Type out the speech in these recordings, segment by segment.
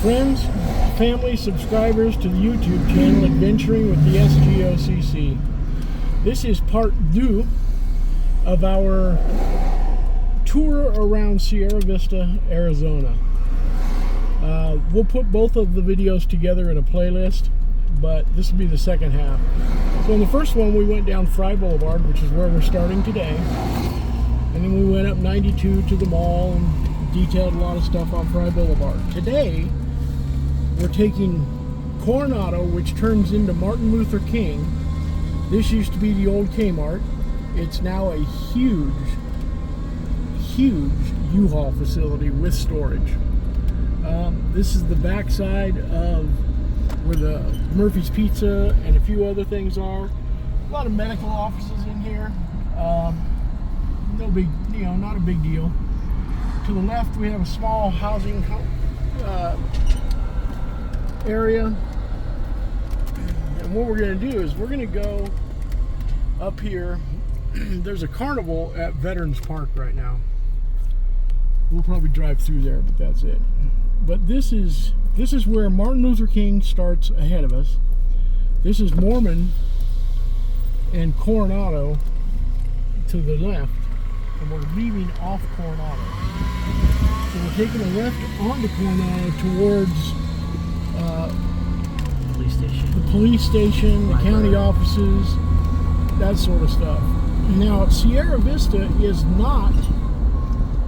Friends, family, subscribers to the YouTube channel Adventuring with the S.G.O.C.C. This is part 2 of our tour around Sierra Vista, Arizona. We'll put both of the videos together in a playlist, but this will be the second half. So in the first one, we went down Fry Boulevard, which is where we're starting today. And then we went up 92 to the mall and detailed a lot of stuff on Fry Boulevard. Today, we're taking Coronado, which turns into Martin Luther King. This used to be the old Kmart. It's now a huge U-Haul facility with storage. This is the backside of where the Murphy's Pizza and a few other things are. A lot of medical offices in here. No big, not a big deal. To the left, we have a small housing area, and what we're going to do is we're going to go up here. There's a carnival at Veterans Park right now. We'll probably drive through there, but that's it. But this is where Martin Luther King starts ahead of us. This is Mormon and Coronado to the left, and we're leaving off Coronado. So we're taking a left onto Coronado towards the police station, the county offices, that sort of stuff. Now, Sierra Vista is not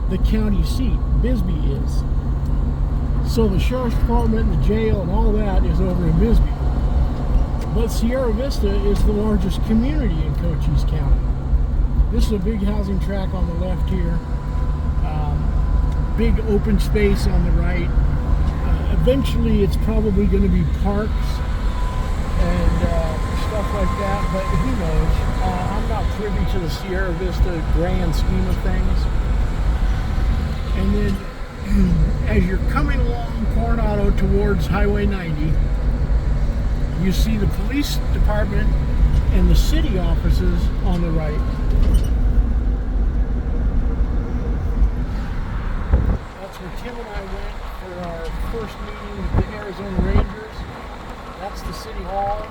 the county seat. Bisbee is. So the sheriff's department and the jail and all that is over in Bisbee. But Sierra Vista is the largest community in Cochise County. This is a big housing tract on the left here. Big open space on the right. Eventually it's probably going to be parks and stuff like that, but who knows? I'm not privy to the Sierra Vista grand scheme of things. And then as you're coming along Coronado towards Highway 90, you see the police department and the city offices on the right. That's where Tim and I went for our first meeting with the Arizona Rangers. That's the city hall.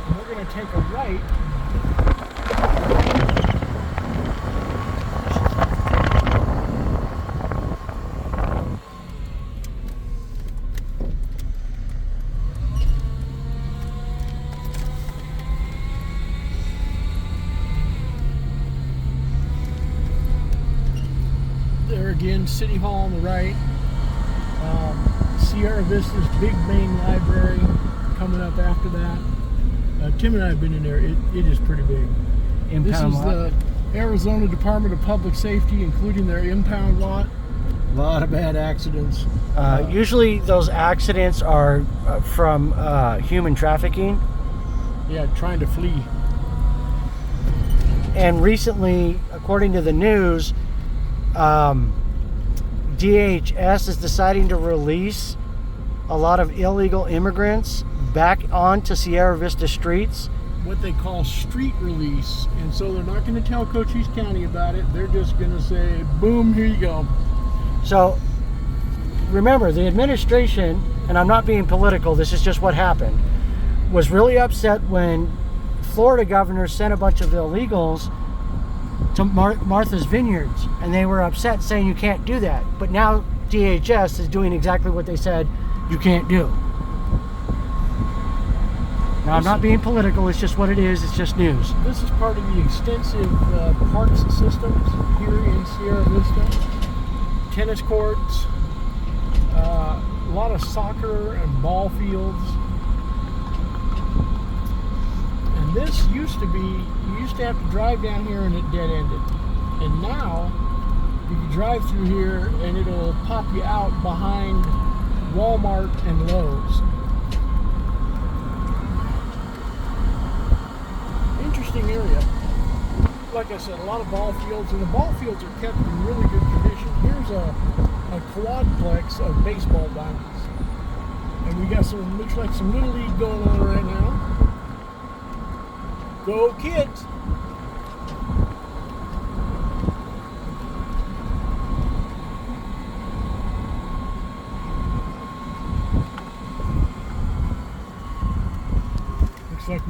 And we're going to take a right. There again, City Hall on the right. Sierra Vista's big main library coming up after that. Tim and I have been in there. It is pretty big. This is the Arizona Department of Public Safety, including their impound lot. A lot of bad accidents. Usually those accidents are from human trafficking. Yeah, trying to flee. And recently, according to the news, DHS is deciding to release a lot of illegal immigrants back onto Sierra Vista streets. What they call street release. And so they're not going to tell Cochise County about it. They're just going to say, boom, here you go. So remember, the administration, and I'm not being political, this is just what happened, was really upset when Florida governor sent a bunch of illegals to Martha's Vineyards, and they were upset saying you can't do that. But now DHS is doing exactly what they said you can't do. Now, I'm not being political, it's just what it is, it's just news. This is part of the extensive parks systems here in Sierra Vista. Tennis courts, a lot of soccer and ball fields. And this used to be, you used to have to drive down here and it dead ended. And now, you can drive through here and it'll pop you out behind Walmart and Lowe's. Interesting area. Like I said, a lot of ball fields, and the ball fields are kept in really good condition. Here's a quadplex of baseball diamonds. And we got some, looks like some Little League going on right now. Go Kids!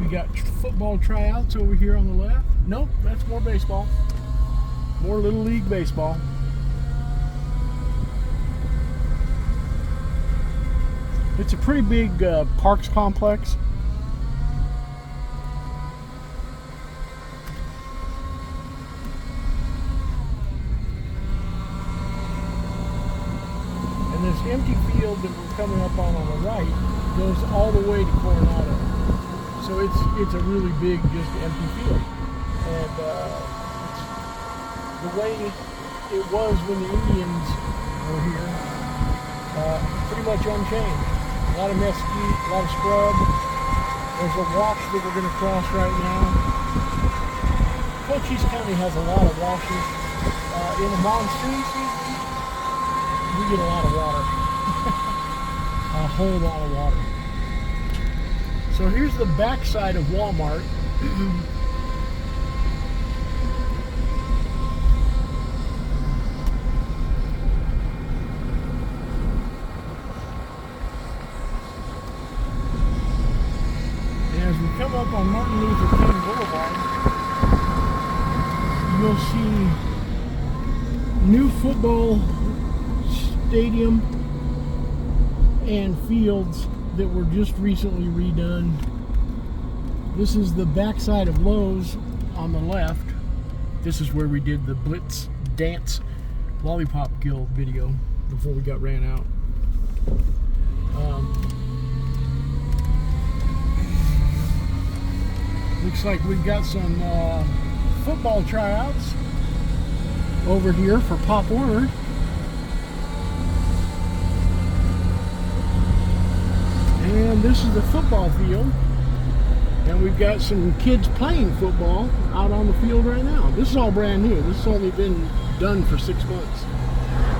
We got football tryouts over here on the left. Nope, that's more baseball. More Little League baseball. It's a pretty big parks complex. And this empty field that we're coming up on the right goes all the way to Coronado. So it's a really big, just empty field. And it's the way it was when the Indians were here, pretty much unchanged. A lot of mesquite, a lot of scrub. There's a wash that we're going to cross right now. Cochise County has a lot of washes. In the monsoon season, we get a lot of water. A whole lot of water. So here's the backside of Walmart. And as we come up on Martin Luther King Boulevard, you'll see new football stadium and fields that were just recently redone. This is the backside of Lowe's on the left. This is where we did the Blitz Dance Lollipop Guild video before we got ran out. Looks like we've got some football tryouts over here for Pop Warner. And this is the football field. And we've got some kids playing football out on the field right now. This is all brand new. This has only been done for 6 months.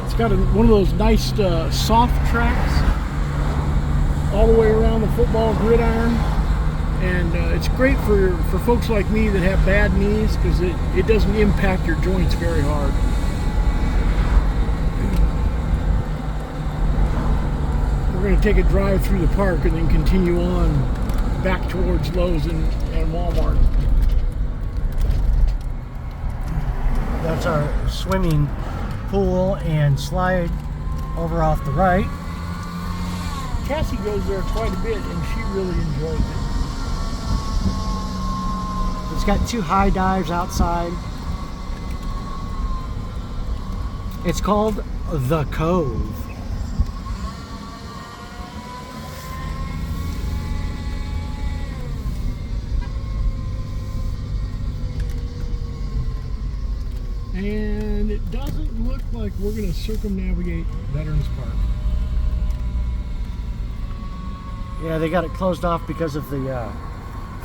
It's got one of those nice soft tracks all the way around the football gridiron. And it's great for folks like me that have bad knees because it doesn't impact your joints very hard. We're going to take a drive through the park and then continue on back towards Lowe's and Walmart. That's our swimming pool and slide over off the right. Cassie goes there quite a bit and she really enjoys it. It's got 2 high dives outside. It's called The Cove. And it doesn't look like we're going to circumnavigate Veterans Park. Yeah, they got it closed off because of the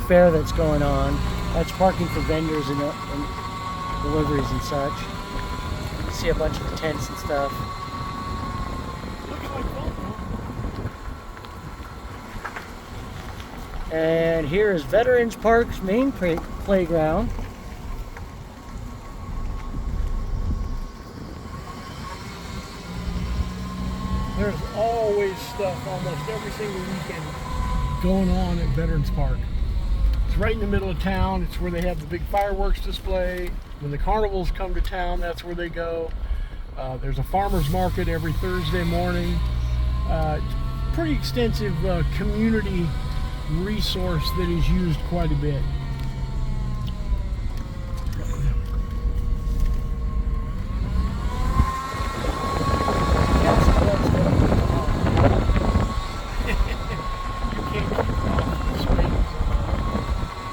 fair that's going on. That's parking for vendors and deliveries and such. You can see a bunch of tents and stuff. Looks like fun, huh? And here is Veterans Park's main playground. There's always stuff almost every single weekend going on at Veterans Park. It's right in the middle of town. It's where they have the big fireworks display. When the carnivals come to town, that's where they go. There's a farmer's market every Thursday morning. It's a pretty extensive community resource that is used quite a bit.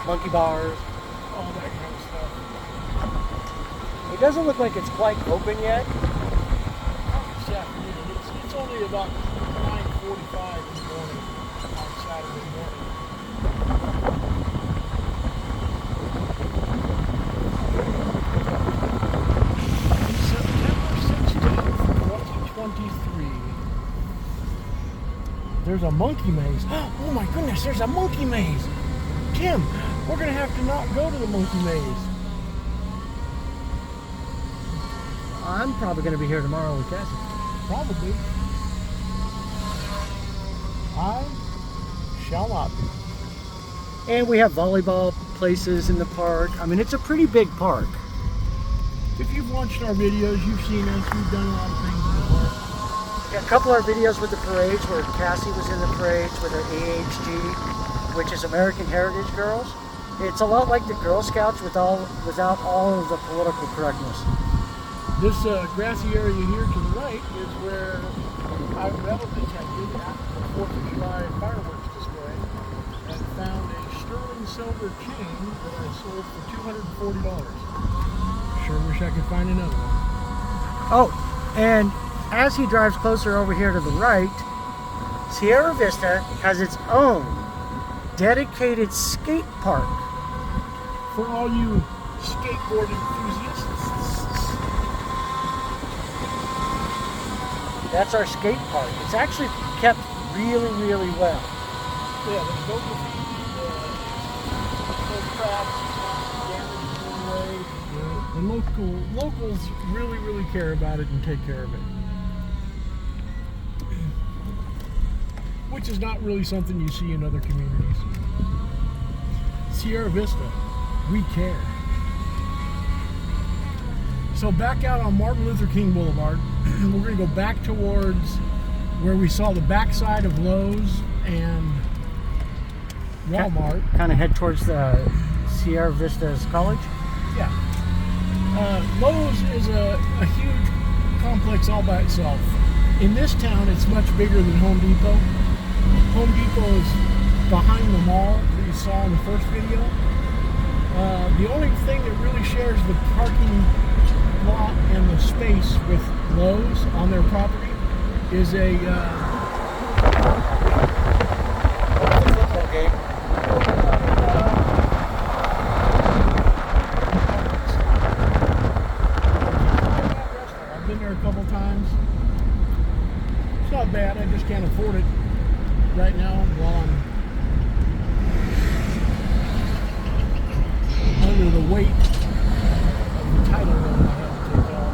Monkey bars, All that kind of stuff. it doesn't look like it's quite open yet. This afternoon, it's only about 9:45 in the morning on Saturday morning. September 16th, 2023. There's a monkey maze. Oh my goodness, there's a monkey maze. Tim, we're going to have to not go to the monkey maze. I'm probably going to be here tomorrow with Cassie. Probably. I shall not be. And we have volleyball places in the park. I mean, it's a pretty big park. If you've watched our videos, you've seen us. We've done a lot of things in the park. Yeah, a couple of our videos with the parades where Cassie was in the parades with her AHG, which is American Heritage Girls. It's a lot like the Girl Scouts without all of the political correctness. This grassy area here to the right is where I metal detected after the 4th of July fireworks display and found a sterling silver chain that I sold for $240. Sure wish I could find another one. Oh, and as he drives closer over here to the right, Sierra Vista has its own dedicated skate park. For all you skateboard enthusiasts. That's our skate park. It's actually kept really, really well. Yeah, there's no graffiti, no cracks, damage in any way. The locals really, really care about it and take care of it. Which is not really something you see in other communities. Sierra Vista, we care. So back out on Martin Luther King Boulevard, we're going to go back towards where we saw the backside of Lowe's and Walmart. Kind of head towards the Sierra Vista's college? Yeah. Lowe's is a huge complex all by itself. In this town, it's much bigger than Home Depot. Home Depot is behind the mall that you saw in the first video. The only thing that really shares the parking lot and the space with Lowe's on their property is a football game. I've been there a couple times. It's not bad, I just can't afford it right now while I'm under the weight of the title loan I have to take off.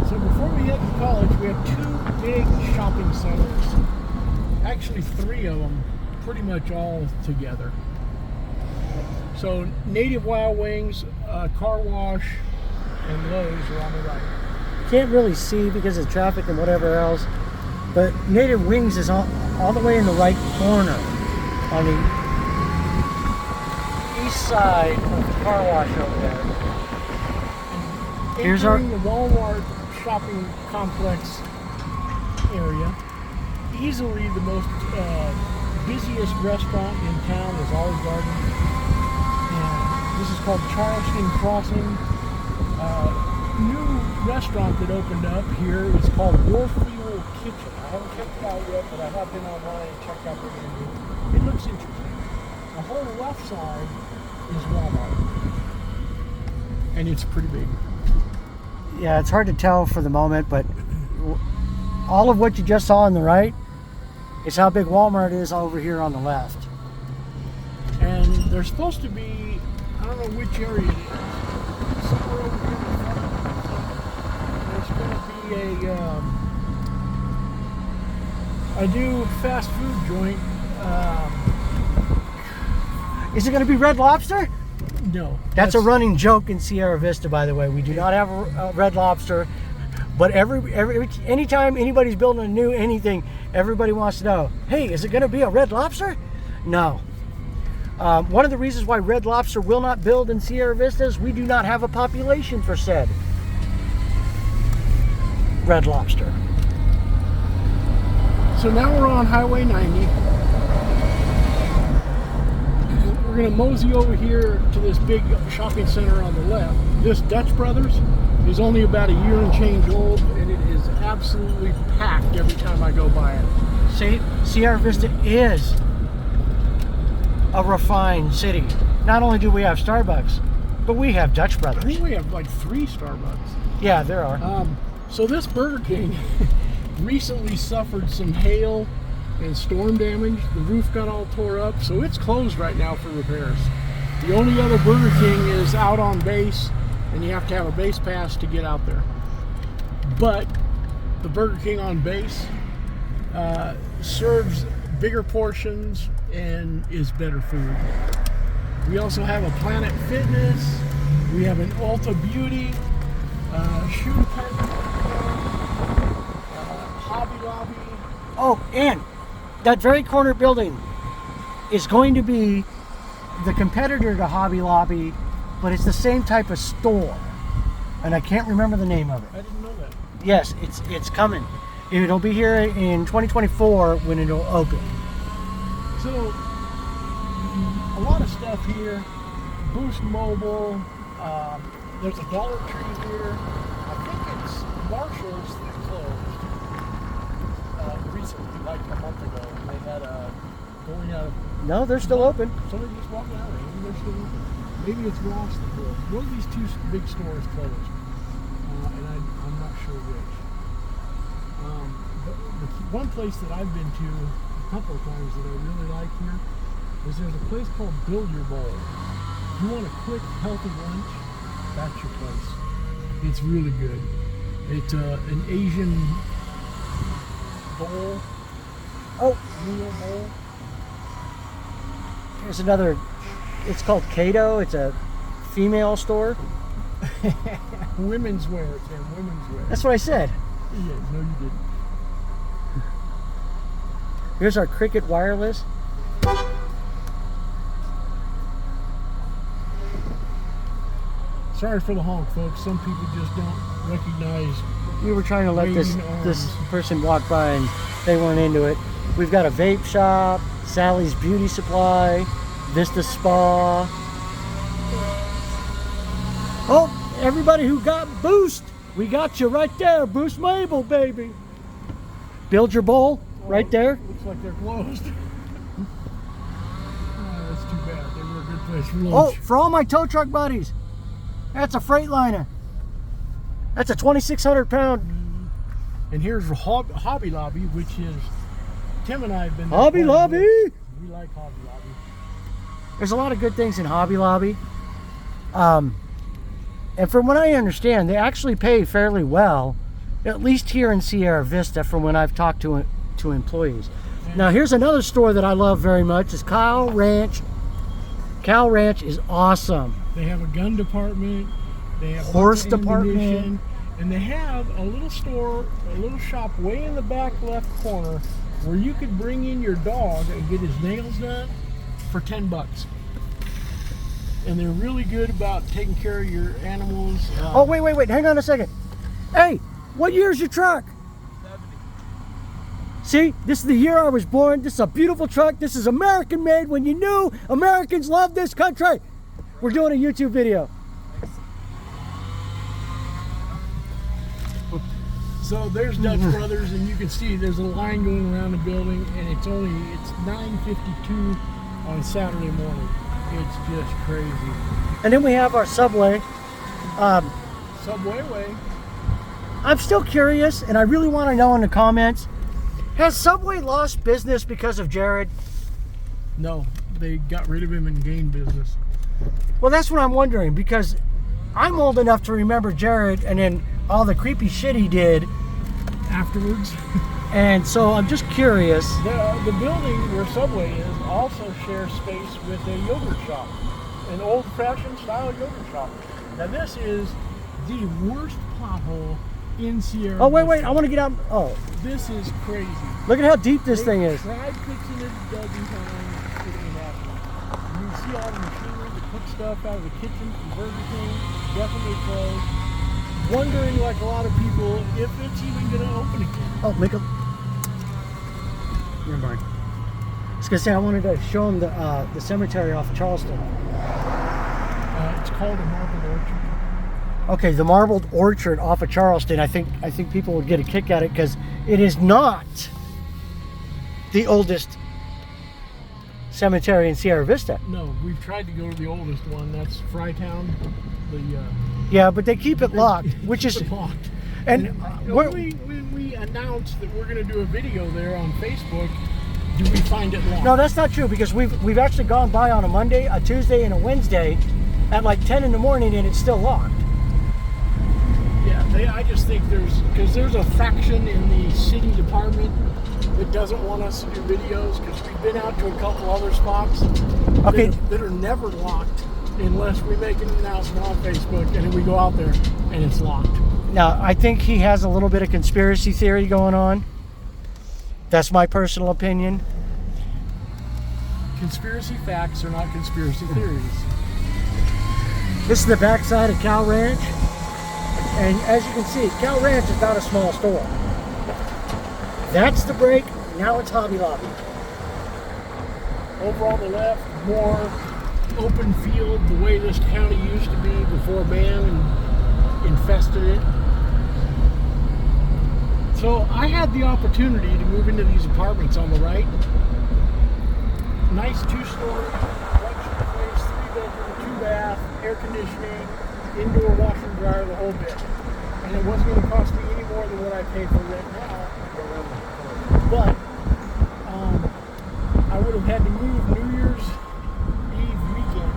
So before we head to college, we have 2 big shopping centers. Actually 3 of them, pretty much all together. So Native Wild Wings, Car Wash, and Lowe's are on the right. Can't really see because of traffic and whatever else, but Native Wings is all the way in the right corner on the east side of the car wash over there. Here's Entering the Walmart shopping complex area, easily the most busiest restaurant in town is Olive Garden. And this is called Charleston Crossing. New restaurant that opened up here is called Warfield Kitchen. I haven't checked it out yet, but I have been online and checked out the menu. It looks interesting. The whole left side is Walmart, and it's pretty big. Yeah, it's hard to tell for the moment, but all of what you just saw on the right is how big Walmart is over here on the left. And there's supposed to be, I don't know which area it is, somewhere over here in the front. There's going to be a new fast food joint. Is it going to be Red Lobster? No. That's a running joke in Sierra Vista, by the way. We do not have a Red Lobster, but anytime anybody's building a new anything, everybody wants to know, hey, is it going to be a Red Lobster? No. One of the reasons why Red Lobster will not build in Sierra Vista is we do not have a population for said Red Lobster. So now we're on Highway 90. We're going to mosey over here to this big shopping center on the left. This Dutch Brothers is only about a year and change old, and it is absolutely packed every time I go by it. See, Sierra Vista is a refined city. Not only do we have Starbucks, but we have Dutch I Brothers. think we have like 3 Starbucks. Yeah, there are. So this Burger King recently suffered some hail and storm damage. The roof got all tore up, so it's closed right now for repairs. The only other Burger King is out on base, and you have to have a base pass to get out there. But the Burger King on base serves bigger portions and is better food. We also have a Planet Fitness. We have an Ulta Beauty, shoe department, Hobby Lobby. Oh, and that very corner building is going to be the competitor to Hobby Lobby, but it's the same type of store. And I can't remember the name of it. I didn't know that. Yes, it's coming. It'll be here in 2024 when it'll open. So, a lot of stuff here. Boost Mobile. There's a Dollar Tree here. I think it's Marshall's that closed recently, like a month ago. They had a going out of. No, they're still open. Somebody just walking out. Maybe they're still open. Maybe it's Ross that closed. One of these two big stores closed, and I'm not sure which. But the one place that I've been to a couple of times that I really like here is there's a place called Build Your Bowl. If you want a quick, healthy lunch, that's your place. It's really good. It's an Asian bowl. Oh, Meal bowl. here's another. It's called Cato. It's a female store. Women's wear, Tim. Women's wear. That's what I said. Yeah, no, you didn't. Here's our Cricket Wireless. Sorry for the honk, folks. Some people just don't recognize. We were trying to let this waving arms. this person walk by and they weren't into it. We've got a vape shop, Sally's Beauty Supply, Vista Spa. Oh, everybody who got Boost, we got you right there. Boost Mabel, baby. Build your bowl right there. Looks like they're closed. Oh, that's too bad. They were a good place for Oh, lunch. for all my tow truck buddies, that's a Freightliner. That's a 2,600 pound. And here's Hobby Lobby, which is Tim and I have been there Hobby quite a Lobby. bit. We like Hobby Lobby. There's a lot of good things in Hobby Lobby. And from what I understand, they actually pay fairly well, at least here in Sierra Vista, from when I've talked to employees. Now, here's another store that I love very much, is Cow Ranch. Cow Ranch is awesome. They have a gun department. They have Horse lots of department. ammunition, and they have a little store, a little shop way in the back left corner where you could bring in your dog and get his nails done for $10. And they're really good about taking care of your animals. Oh, wait, hang on a second. Hey, what year's your truck? 70. See, this is the year I was born. This is a beautiful truck. This is American made when you knew Americans love this country. We're doing a YouTube video. So there's Dutch Brothers, and you can see there's a line going around the building, and it's 9:52 on Saturday morning. It's just crazy. And then we have our Subway. Subway way. I'm still curious, and I really want to know in the comments, has Subway lost business because of Jared? No, they got rid of him and gained business. Well, that's what I'm wondering, because I'm old enough to remember Jared and then all the creepy shit he did Afterwards, and so I'm just curious. the building where Subway is also shares space with a yogurt shop, an old-fashioned style yogurt shop. Now this is the worst pothole in Sierra. Oh, wait, Vista. I want to get out. Oh, This is crazy. look at how deep this thing is. Tried fixing it a dozen times. It ain't happening. You can see all the machinery that cook stuff out of the kitchen from Burger King. Definitely closed. Wondering, like a lot of people, if it's even going to open again. Oh, make a. Never mind. I was gonna say I wanted to show him the cemetery off of Charleston. It's called a marble orchard. Okay, the marbled orchard off of Charleston. I think people would get a kick at it because it is not the oldest cemetery in Sierra Vista. No, we've tried to go to the oldest one. That's Frytown. Yeah, but they keep it locked, which is. It's locked. And When we announced that we're going to do a video there on Facebook, do we find it locked? no, that's not true because we've actually gone by on a Monday, a Tuesday, and a Wednesday at like 10 in the morning, and it's still locked. Yeah, I just think there's a faction in the city department that doesn't want us to do videos, because we've been out to a couple other spots Okay. that are never locked unless we make an announcement on Facebook, and then we go out there and it's locked. Now, I think he has a little bit of conspiracy theory going on. That's my personal opinion. Conspiracy facts are not conspiracy theories. This is the backside of Cal Ranch. And as you can see, Cal Ranch is not a small store. That's the break. Now it's Hobby Lobby. Over on the left, more open field, the way this county used to be before man infested it. So I had the opportunity to move into these apartments on the right. Nice 2-story, luxury place, 3-bedroom, 2-bath, air conditioning, indoor washer and dryer, the whole bit. And it wasn't going to cost me any more than what I pay for rent now. But I would have had to move New Year's Eve weekend,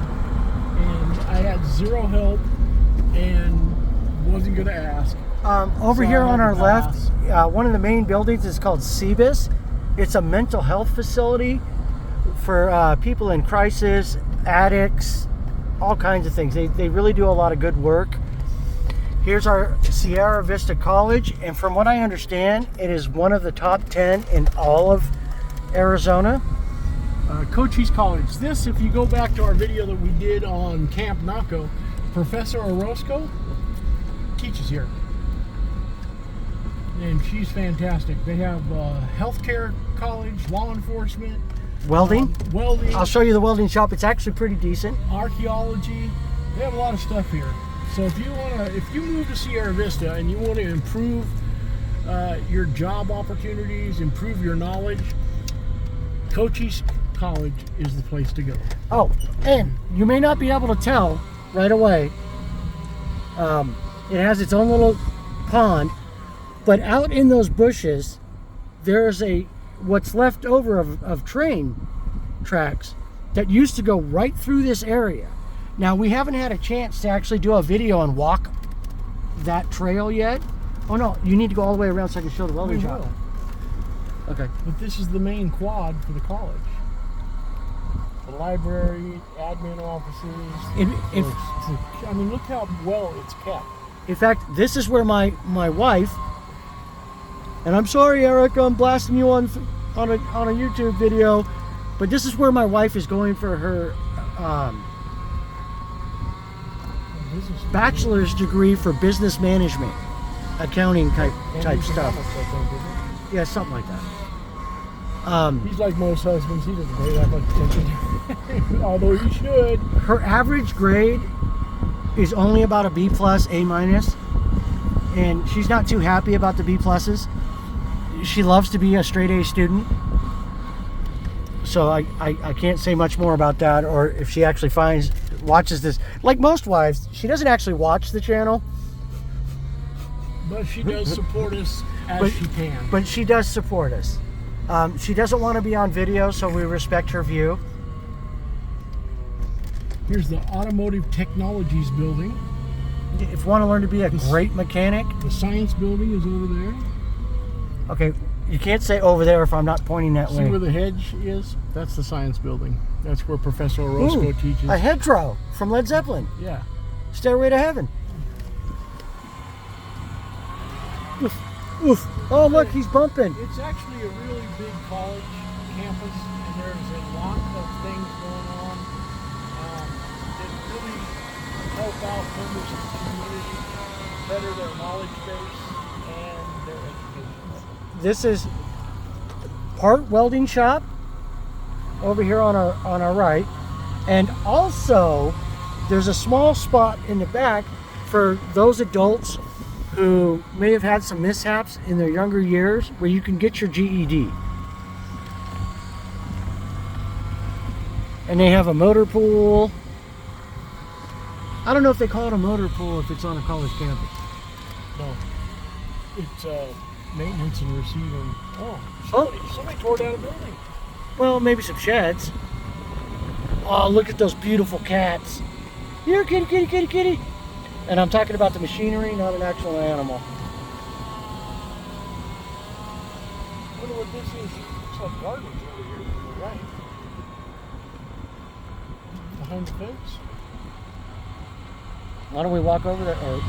and I had zero help and wasn't going to ask. Over So here I on had our to left, pass. one of the main buildings is called S.G.O.C.C. It's a mental health facility for people in crisis, addicts, all kinds of things. They really do a lot of good work. Here's our Sierra Vista College, and from what I understand, it is one of the top 10 in all of Arizona. Cochise College. This, if you go back to our video that we did on Camp Naco, Professor Orozco teaches here. And she's fantastic. They have healthcare college, law enforcement, Welding. welding, I'll show you the welding shop. It's actually pretty decent. archaeology. They have a lot of stuff here. So if you move to Sierra Vista and you want to improve your job opportunities, improve your knowledge, Cochise College is the place to go. Oh, and you may not be able to tell right away. It has its own little pond, but out in those bushes, there's what's left over of train tracks that used to go right through this area. Now, we haven't had a chance to actually do a video and walk that trail yet. Oh no, you need to go all the way around so I can show the welding shop. will. Okay. But this is the main quad for the college. The library, admin offices. I mean, look how well it's kept. In fact, this is where my wife, and I'm sorry, Eric, I'm blasting you on a YouTube video, but this is where my wife is going for her bachelor's degree for business management, accounting type stuff. Yeah, something like that. He's like most husbands. He doesn't pay that much attention, although he should. Her average grade is only about a B+, A-, and she's not too happy about the B pluses. She loves to be a straight A student, so I can't say much more about that, or if she actually watches this. Like most wives, she doesn't actually watch the channel, But she does support us as she can. but she does support us. She doesn't want to be on video, so we respect her view. Here's the Automotive Technologies building. If you want to learn to be a great mechanic, The science building is over there. okay, you can't say over there if I'm not pointing that See way. where the hedge is? That's the science building. That's where Professor Orozco Ooh, teaches. a hedgerow from Led Zeppelin, Yeah. Stairway to Heaven. Oof, oof. Oh, look, he's bumping. It's actually a really big college campus, and there's a lot of things going on that really help out members of the community, better their knowledge base and their education. This is part welding shop over here on our right, and also there's a small spot in the back for those adults who may have had some mishaps in their younger years where you can get your GED. And they have a motor pool. I don't know if they call it a motor pool if it's on a college campus. No, it's maintenance and receiving. Oh, Oh. somebody tore down a building. Well, maybe some sheds. Oh, look at those beautiful cats. Here, kitty, kitty, kitty, kitty. And I'm talking about the machinery, not an actual animal. wonder what this is. Looks like garbage over here. You're right. Behind the fence. Why don't we walk over there or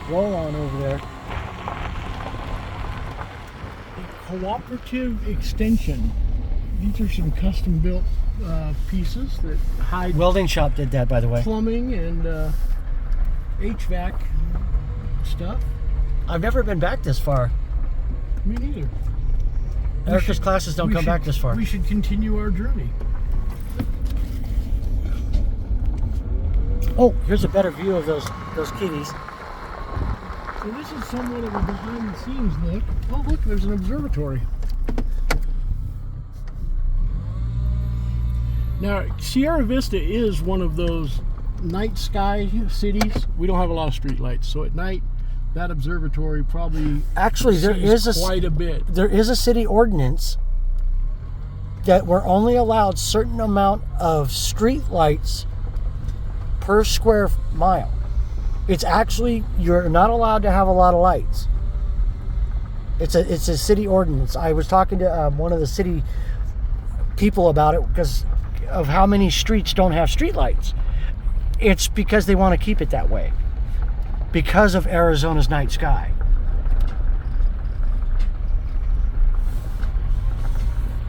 roll on over there? A cooperative extension. These are some custom built pieces that hide Welding shop did that, by the way. plumbing and HVAC stuff. I've never been back this far. Me neither. Erica's classes don't come back this far. We should continue our journey. Oh, here's a better view of those kitties. So this is somewhat of a behind the scenes look. Oh look, there's an observatory. Now, Sierra Vista is one of those night sky cities. We don't have a lot of street lights, so at night that observatory probably Actually, there is quite a bit. There is a city ordinance that we're only allowed certain amount of street lights per square mile. It's actually, you're not allowed to have a lot of lights. It's a city ordinance. I was talking to one of the city people about it because of how many streets don't have street lights. It's because they want to keep it that way because of Arizona's night sky.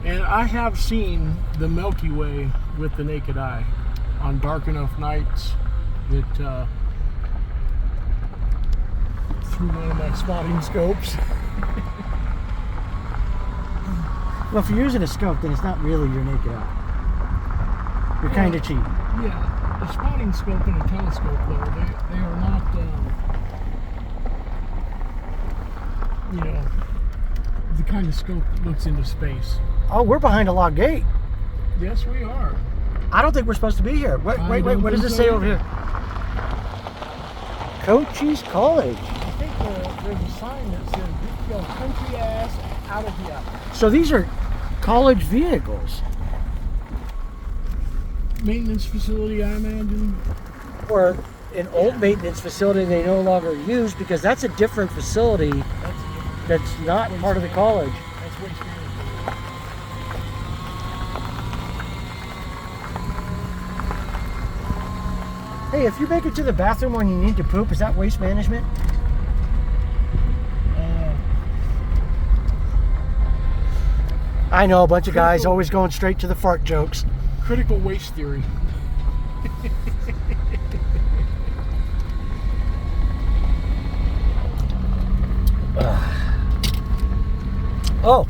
And I have seen the Milky Way with the naked eye on dark enough nights that through one of my spotting scopes. Well, if you're using a scope, then it's not really your naked eye. You're kind of cheap. Yeah, a spotting scope and a telescope, though, they are not, the kind of scope that looks into space. Oh, we're behind a log gate. Yes, we are. I don't think we're supposed to be here. Wait, what does it say over here? Cochise College. I think there's a sign that says, "Get your country ass out of here." So these are college vehicles. Maintenance facility, I imagine. Or an old maintenance facility they no longer use because that's a different facility that's not part of the college. That's waste management. Hey, if you make it to the bathroom when you need to poop, is that waste management? I know, a bunch of guys always going straight to the fart jokes. Critical waste theory. Oh,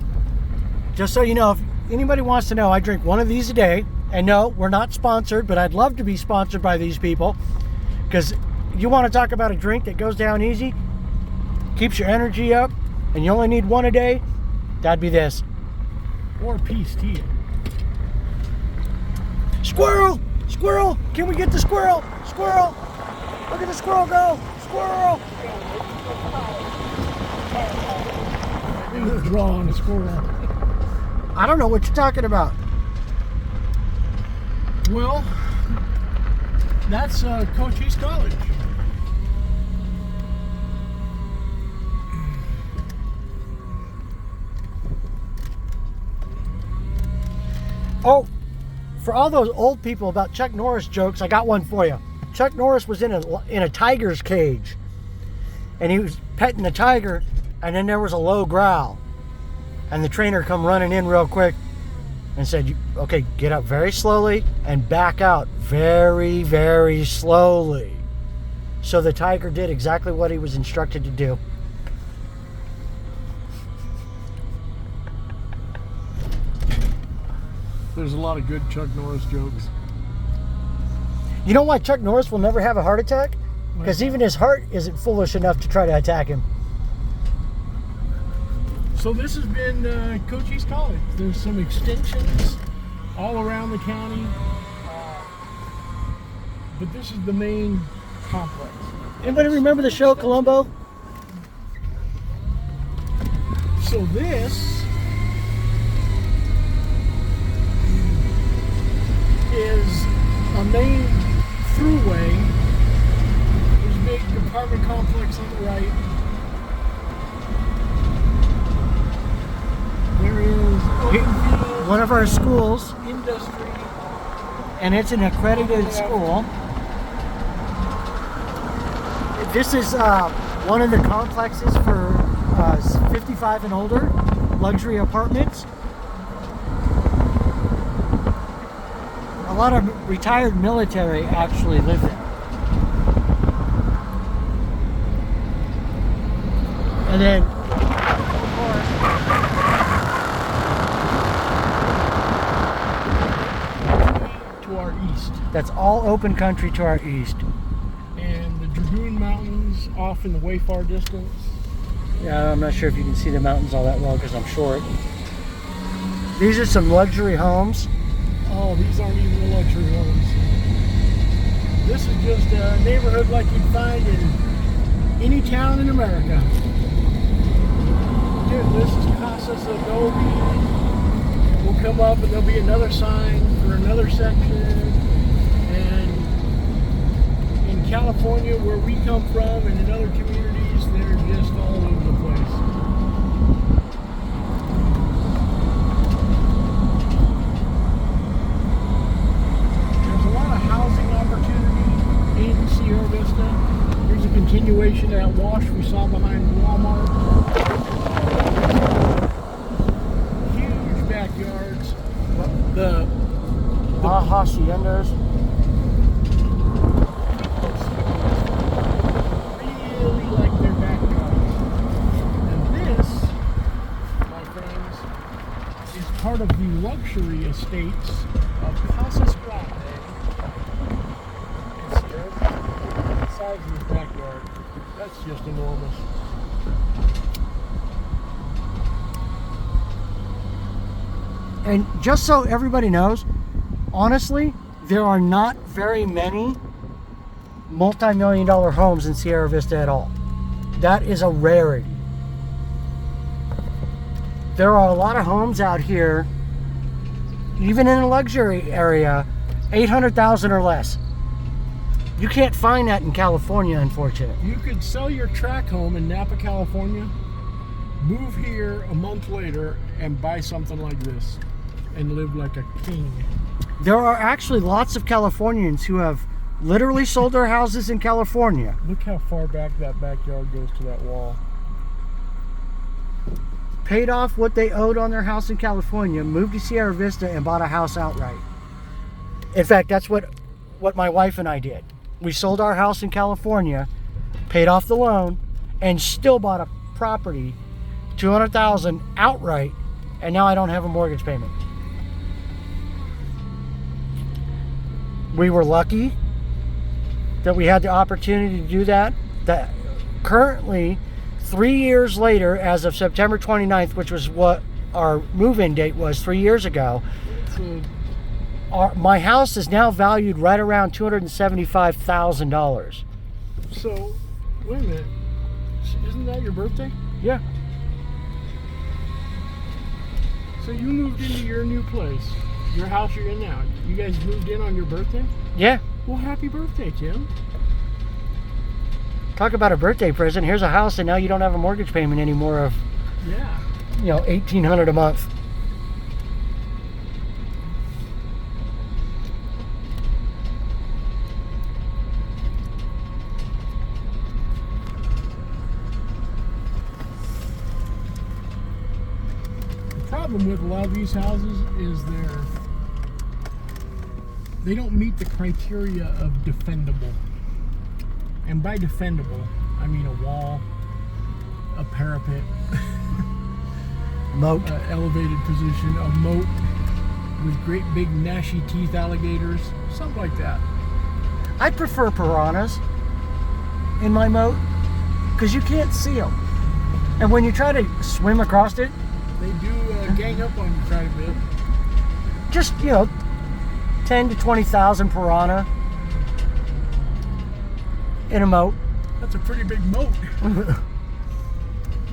just so you know, if anybody wants to know, I drink one of these a day. And no, we're not sponsored, but I'd love to be sponsored by these people. Because you want to talk about a drink that goes down easy, keeps your energy up, and you only need one a day, that'd be this. Or peace tea. Squirrel! Squirrel! Can we get the squirrel? Squirrel! Look at the squirrel go! Squirrel! Drawing a squirrel. I don't know what you're talking about. Well, that's Cochise College. Oh, for all those old people about Chuck Norris jokes, I got one for you. Chuck Norris was in a tiger's cage, and he was petting the tiger, and then there was a low growl, and the trainer come running in real quick and said, "Okay, get up very slowly and back out very, very slowly." So the tiger did exactly what he was instructed to do. There's a lot of good Chuck Norris jokes. You know why Chuck Norris will never have a heart attack? Because even his heart isn't foolish enough to try to attack him. So this has been Cochise College. There's some extensions all around the county, but this is the main complex. Anybody remember the show Columbo? So this is a main throughway. There's a big apartment complex on the right. one of our schools, industry. and it's an accredited school. This is one of the complexes for 55 and older luxury apartments. A lot of retired military actually live there. And then, of course, to our east. that's all open country to our east. And the Dragoon Mountains off in the way far distance. Yeah, I'm not sure if you can see the mountains all that well because I'm short. These are some luxury homes. Oh, these aren't even the luxury homes. This is just a neighborhood like you'd find in any town in America. Dude, this is S.G.O.C.C. We'll come up and there'll be another sign for another section. And in California, where we come from, and in other communities, they're just all over the place. There's a lot of housing opportunity in Sierra Vista. Here's a continuation of that wash we saw behind Walmart. Huge backyards. The haciendas. really like their backyards. And this, my friends, is part of the luxury estates of Casas Grande. It's here. The size of his backyard. That's just enormous. And just so everybody knows, honestly, there are not very many multi-million-dollar homes in Sierra Vista at all. That is a rarity. There are a lot of homes out here, even in a luxury area, 800,000 or less. You can't find that in California, unfortunately. You could sell your track home in Napa, California, move here a month later, and buy something like this and live like a king. There are actually lots of Californians who have literally sold their houses in California. Look how far back that backyard goes to that wall. Paid off what they owed on their house in California, moved to Sierra Vista, and bought a house outright. In fact, that's what my wife and I did. We sold our house in California, paid off the loan, and still bought a property, $200,000 outright, and now I don't have a mortgage payment. We were lucky that we had the opportunity to do that. That currently, 3 years later, as of September 29th, which was what our move-in date was 3 years ago, my house is now valued right around $275,000. So, wait a minute. Isn't that your birthday? Yeah. So you moved into your new place, your house you're in now. You guys moved in on your birthday? Yeah. Well, happy birthday, Tim. Talk about a birthday present. Here's a house, and now you don't have a mortgage payment anymore of, Yeah. $1,800 a month. The problem with a lot of these houses is they don't meet the criteria of defendable. And by defendable, I mean a wall, a parapet, Moat. Elevated position, a moat with great big gnashy teeth alligators, something like that. I prefer piranhas in my moat because you can't see them. And when you try to swim across it, They do gang up on you quite a bit. just, 10 to 20,000 piranha in a moat. That's a pretty big moat.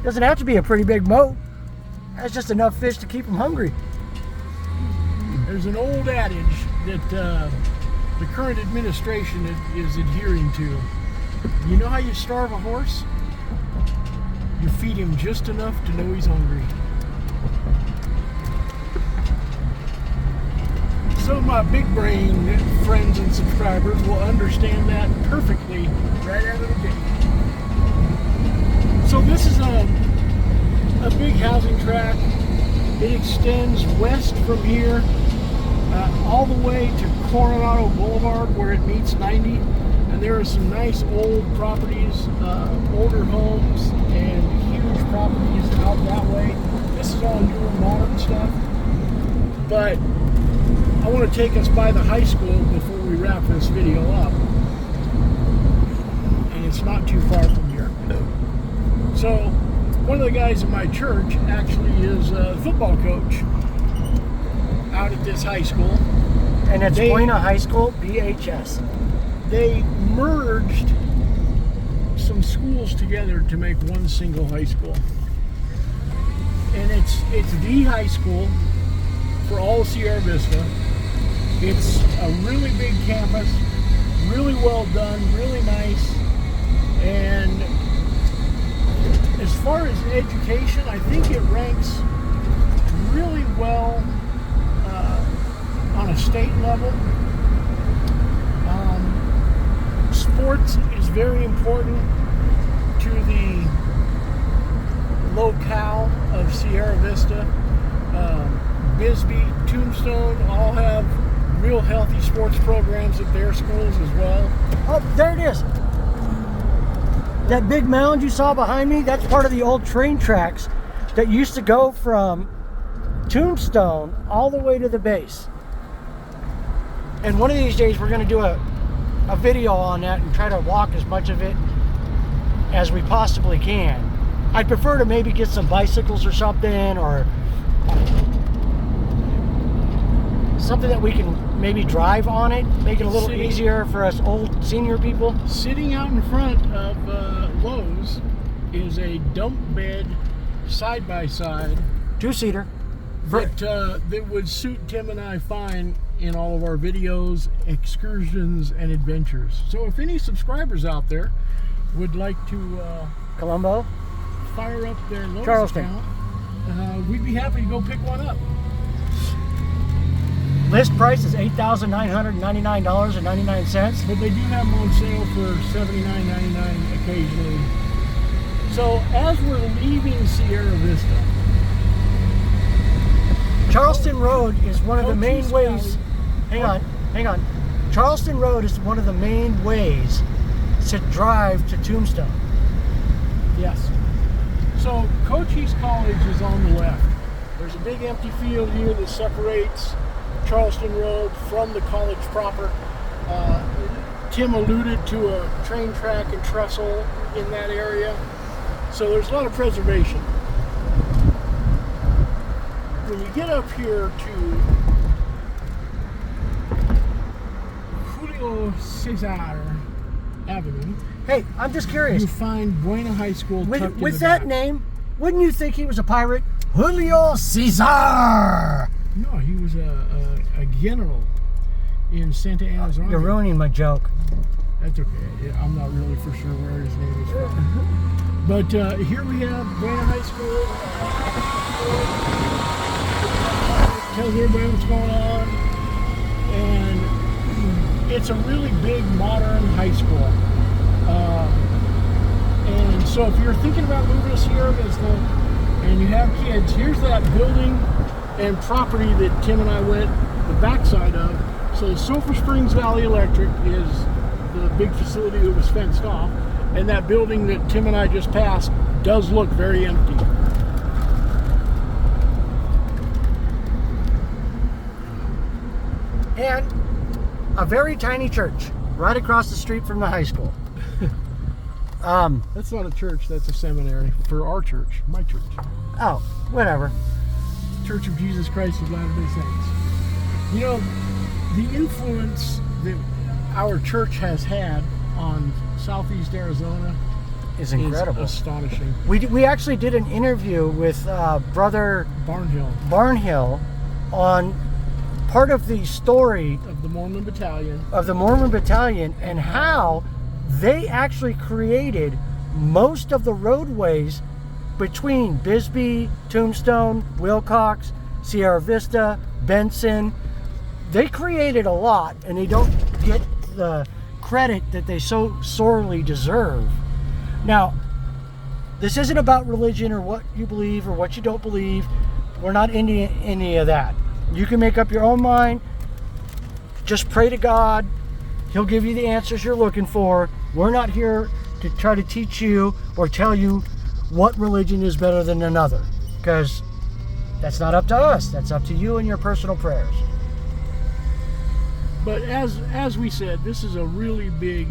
Doesn't have to be a pretty big moat. That's just enough fish to keep them hungry. There's an old adage that the current administration is adhering to. You know how you starve a horse? You feed him just enough to know he's hungry. some of my big brain friends and subscribers will understand that perfectly right out of the gate. So this is a big housing tract. It extends west from here all the way to Coronado Boulevard where it meets 90. And there are some nice old properties, older homes, and huge properties out that way. This is all newer, modern stuff. But I want to take us by the high school before we wrap this video up. And it's not too far from here. So, one of the guys in my church actually is a football coach out at this high school. And it's Buena High School, BHS. They merged some schools together to make one single high school. And it's the high school for all of Sierra Vista. It's a really big campus, really well done, really nice. And as far as education, I think it ranks really well on a state level. Sports is very important to the locale of Sierra Vista. Bisbee, Tombstone all have real healthy sports programs at their schools as well. Oh, there it is. That big mound you saw behind me, that's part of the old train tracks that used to go from Tombstone all the way to the base. And one of these days we're going to do a video on that and try to walk as much of it as we possibly can. I'd prefer to maybe get some bicycles or something, or something that we can maybe drive on it, make it a little easier for us old senior people. Sitting out in front of Lowe's is a dump bed side-by-side. Two-seater. That would suit Tim and I fine in all of our videos, excursions, and adventures. So if any subscribers out there would like to Colombo, fire up their Lowe's Charleston account, we'd be happy to go pick one up. List price is $8,999.99. But they do have them on sale for $79.99 occasionally. So as we're leaving Sierra Vista, Charleston Road is one of the main ways. Hang on. Charleston Road is one of the main ways to drive to Tombstone. Yes. So Cochise College is on the left. There's a big empty field here that separates Charleston Road from the college proper. Tim alluded to a train track and trestle in that area. So there's a lot of preservation. When you get up here to Julio Cesar Avenue, hey, I'm just curious. you find Buena High School tucked in With the that back. name, wouldn't you think he was a pirate? Julio Cesar! No, he was a general in Santa Ana's army. You're ruining my joke. That's okay. I'm not really for sure where his name is from. But here we have Buena High School. Tells everybody what's going on. And it's a really big, modern high school. And so if you're thinking about moving to Sierra Vista and you have kids, here's that building and property that Tim and I went the backside of. So Sulphur Springs Valley Electric is the big facility that was fenced off, and that building that Tim and I just passed does look very empty. And a very tiny church right across the street from the high school. That's not a church, that's a seminary for our church, my church. Oh, whatever. Church of Jesus Christ of Latter-day Saints. You know, the influence that our church has had on Southeast Arizona is incredible. Is astonishing. We actually did an interview with Brother Barnhill on part of the story of the Mormon Battalion. And how they actually created most of the roadways between Bisbee, Tombstone, Wilcox, Sierra Vista, Benson. they created a lot, and they don't get the credit that they so sorely deserve. Now, this isn't about religion or what you believe or what you don't believe. We're not into any of that. You can make up your own mind. Just pray to God. He'll give you the answers you're looking for. We're not here to try to teach you or tell you what religion is better than another, because that's not up to us. That's up to you and your personal prayers. But as we said, this is a really big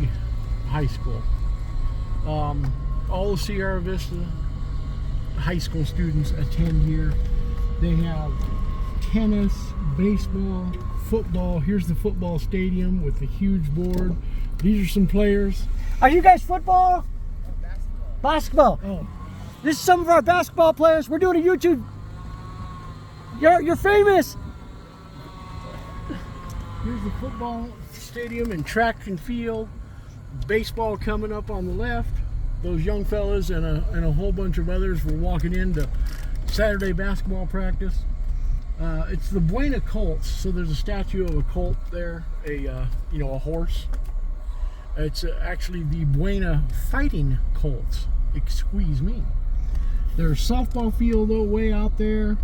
high school. All the Sierra Vista high school students attend here. They have tennis, baseball, football. Here's the football stadium with the huge board. These are some players. Are you guys football? Oh, basketball. Basketball. Oh, This is some of our basketball players. We're doing a YouTube. You're famous. here's the football stadium and track and field. Baseball coming up on the left. Those young fellas and a whole bunch of others were walking into Saturday basketball practice. It's the Buena Colts, so there's a statue of a colt there, a horse. It's actually the Buena Fighting Colts. Excuse me. There's softball field though way out there.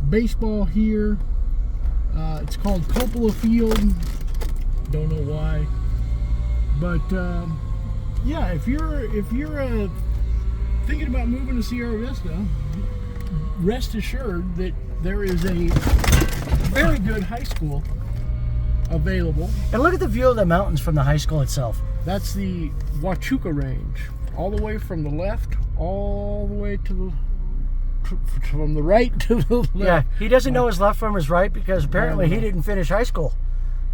Baseball here. It's called Coppola Field. Don't know why, but yeah, if you're thinking about moving to Sierra Vista, rest assured that there is a very good high school available. And look at the view of the mountains from the high school itself. That's the Huachuca Range, all the way from the left, all the way to from the right to the left. Yeah, he doesn't know his left from his right because apparently he didn't finish high school.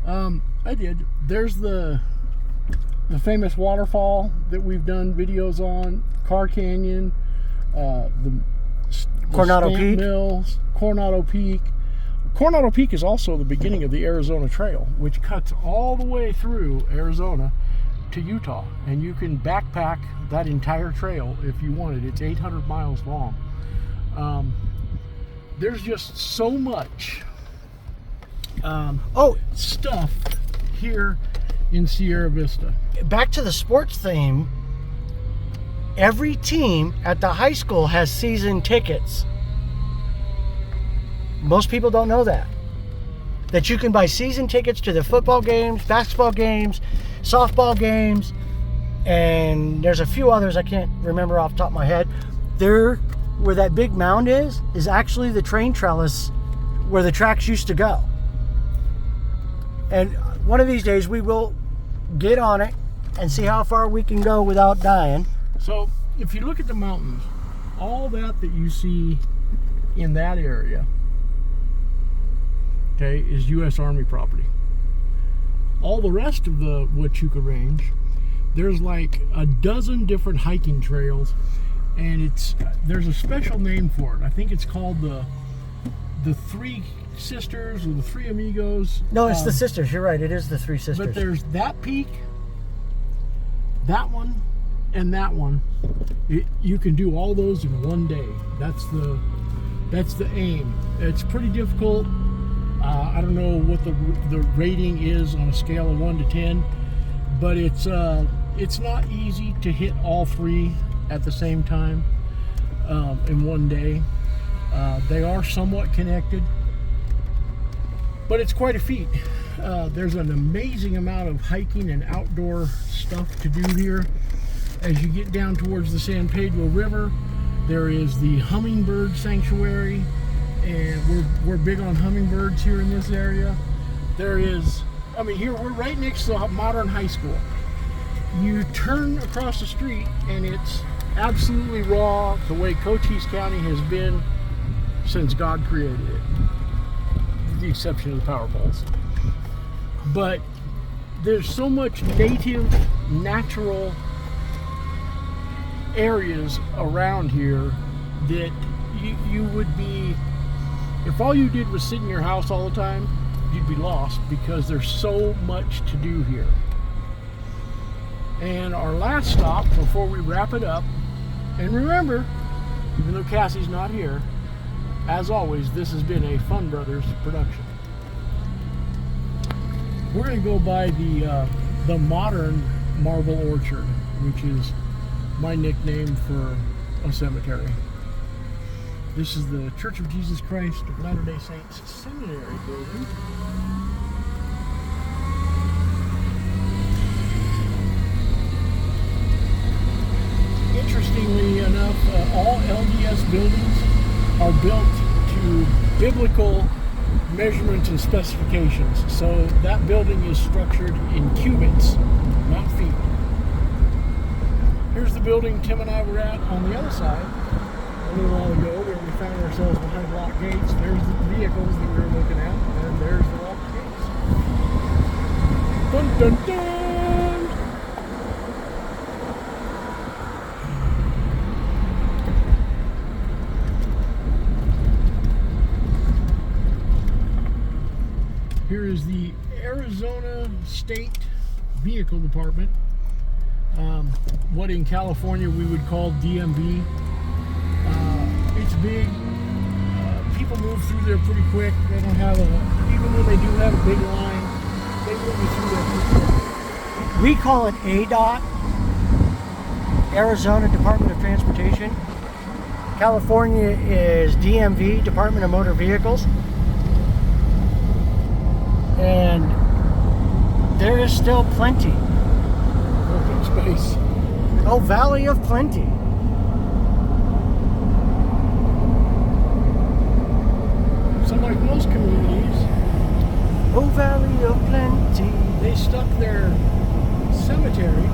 I did. There's the famous waterfall that we've done videos on, Car Canyon, the Coronado Stamp Peak. Mills, Coronado Peak. Coronado Peak is also the beginning of the Arizona Trail, which cuts all the way through Arizona to Utah, and you can backpack that entire trail if you wanted. It's 800 miles long. There's just so much stuff here in Sierra Vista. Back to the sports theme, every team at the high school has season tickets. Most people don't know that you can buy season tickets to the football games, basketball games, softball games, and there's a few others I can't remember off the top of my head. There, where that big mound is actually the train trellis where the tracks used to go. And one of these days we will get on it and see how far we can go without dying. So if you look at the mountains, all that you see in that area, okay, is U.S. Army property. All the rest of the Huachuca Range, there's like a dozen different hiking trails, and there's a special name for it. I think it's called the Three Sisters or the Three Amigos. No, it's the sisters. You're right. It is the Three Sisters. But there's that peak, that one, and that one. You can do all those in one day. That's the aim. It's pretty difficult. I don't know what the rating is on a scale of 1 to 10, but it's not easy to hit all three at the same time in one day. They are somewhat connected, but it's quite a feat. There's an amazing amount of hiking and outdoor stuff to do here. As you get down towards the San Pedro River, there is the Hummingbird Sanctuary, and we're big on hummingbirds here in this area. Here we're right next to a modern high school. You turn across the street and it's absolutely raw, the way Cochise County has been since God created it, with the exception of the power poles. But there's so much native, natural areas around here that you would be, if all you did was sit in your house all the time, you'd be lost, because there's so much to do here. And our last stop before we wrap it up, and remember, even though Cassie's not here, as always, this has been a Fun Brothers production. We're going to go by the modern Marble Orchard, which is my nickname for a cemetery. This is the Church of Jesus Christ of Latter-day Saints Seminary building. Interestingly enough, all LDS buildings are built to biblical measurements and specifications. So that building is structured in cubits, not feet. Here's the building Tim and I were at on the other side a little while ago, where we found ourselves behind locked gates. There's the vehicles that we were looking at, and there's the locked gates. Dun dun dun! Here is the Arizona State Vehicle Department, what in California we would call DMV. It's big. People move through there pretty quick. They don't have even though they do have a big line, they move through there pretty quick. We call it ADOT, Arizona Department of Transportation. California is DMV, Department of Motor Vehicles. And there is still plenty. Open space. Oh, Valley of Plenty. So like most communities, Oh, Valley of Plenty. they stuck their cemetery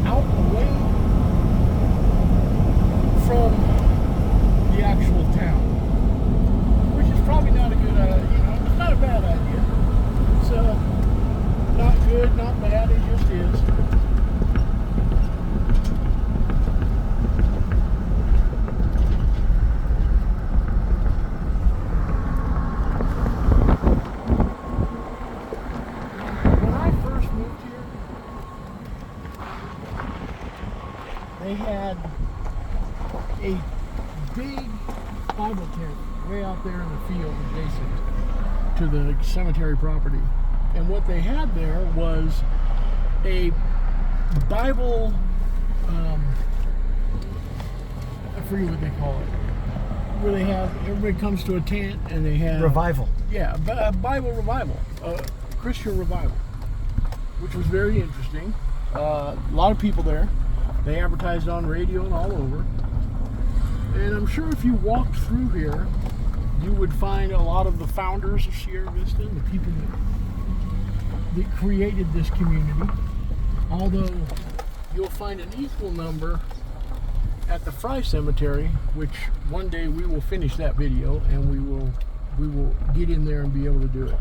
out away from the actual town, which is probably not a good, it's not a bad idea. It's not good, not bad, it just is. They had a big Bible tent way out there in the field adjacent to the cemetery property. And what they had there was a Bible, I forget what they call it, where they have, everybody comes to a tent and they have... Revival. Yeah, a Bible revival, Christian revival, which was very interesting. A lot of people there. They advertised on radio and all over. And I'm sure if you walked through here, you would find a lot of the founders of Sierra Vista, the people that created this community. Although you'll find an equal number at the Fry Cemetery, which one day we will finish that video and we will get in there and be able to do it.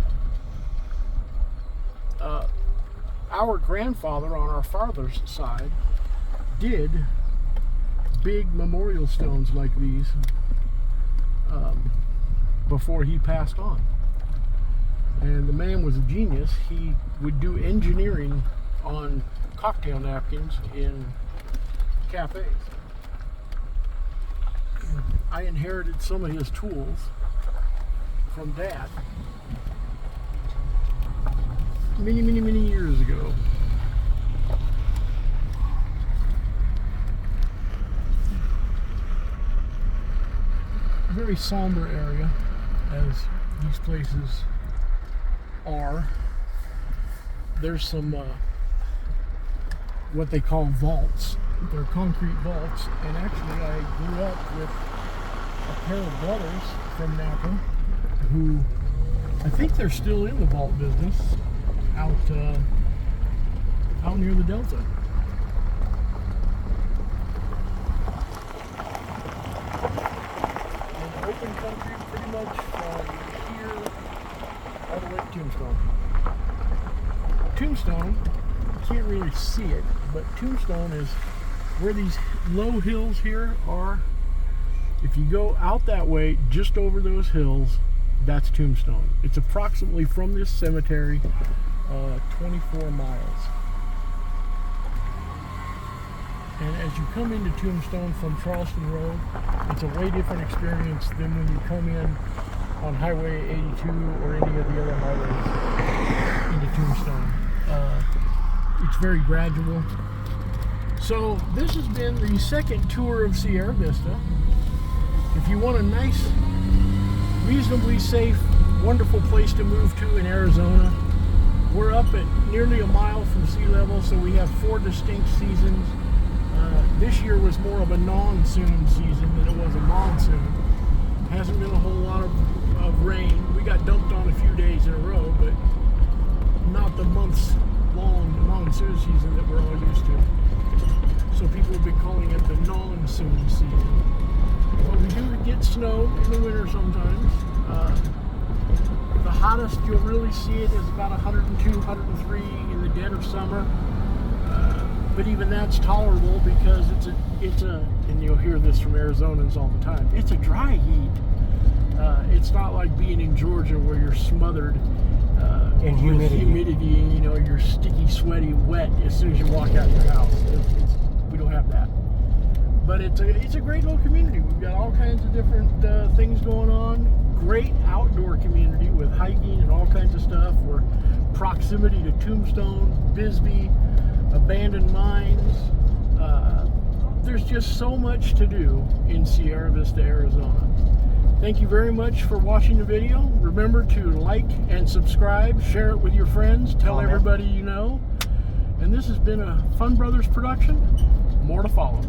Our grandfather on our father's side did big memorial stones like these before he passed on. And the man was a genius. He would do engineering on cocktail napkins in cafes. I inherited some of his tools from Dad many years ago. Very somber area, as these places are. There's some what they call vaults. They're concrete vaults, and actually I grew up with a pair of brothers from Napa who, I think they're still in the vault business out near the Delta. Open country pretty much from here all the way to Tombstone. Tombstone, you can't really see it, but Tombstone is where these low hills here are. If you go out that way, just over those hills, that's Tombstone. It's approximately from this cemetery 24 miles. And as you come into Tombstone from Charleston Road, it's a way different experience than when you come in on Highway 82 or any of the other highways into Tombstone. It's very gradual. So this has been the second tour of Sierra Vista. If you want a nice, reasonably safe, wonderful place to move to in Arizona, we're up at nearly a mile from sea level, so we have 4 distinct seasons. This year was more of a non-soon season than it was a monsoon. Hasn't been a whole lot of rain. We got dumped on a few days in a row, but not the months-long monsoon season that we're all used to. So people have been calling it the non-soon season. But we do get snow in the winter sometimes. The hottest you'll really see it is about 102, 103 in the dead of summer. But even that's tolerable because it's a, and you'll hear this from Arizonans all the time, it's a dry heat. It's not like being in Georgia where you're smothered in humidity. You know, you're sticky, sweaty, wet as soon as you walk out your house. We don't have that. But it's a great little community. We've got all kinds of different things going on. Great outdoor community with hiking and all kinds of stuff. We're proximity to Tombstone, Bisbee, abandoned mines. There's just so much to do in Sierra Vista, Arizona. Thank you very much for watching the video. Remember to like and subscribe, share it with your friends, tell everybody you know. And this has been a Fun Brothers production. More to follow.